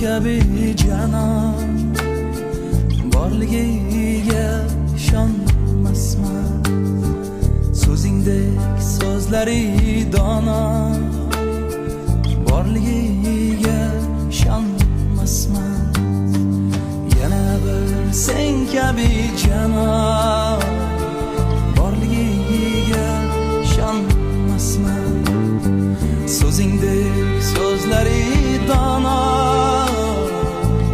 kabi canon borligiga ishonmasman. So'zingdek so'zlari dono borligiga ishonmasman. Yana bir sen kabi canon borligiga ishonmasman. So'zingdek so'zlari dono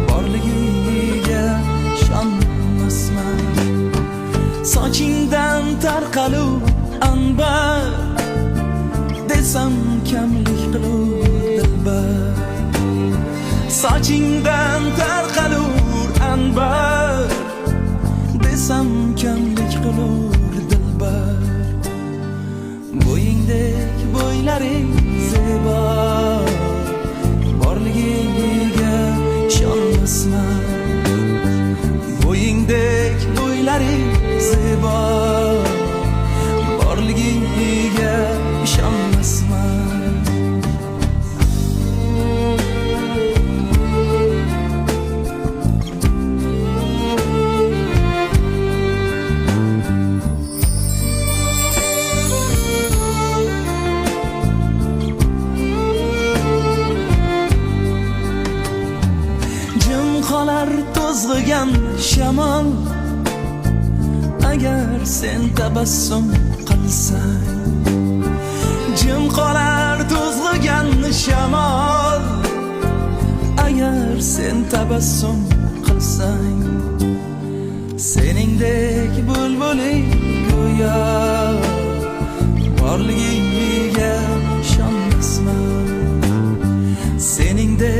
borligiga ishonmasman. Sochingdan tarqalur anbar desam kamlik qilur dilbar. Sochingdan tarqalur anbar desam kamlik qilur dilbar. Bo'yingdek bo'ylaring zebo borligiga ishonmasman. Bo'yingdek bo'ylaring zebo borligiga ishonmasman. Jim qolar to'zg'igan shamol agar sen tabassum qilsang. Jim qolar to'zg'igan shamol agar sen tabassum qilsang. Seningdek bulbuli go'yo borligiga ishonmasman. Seningdek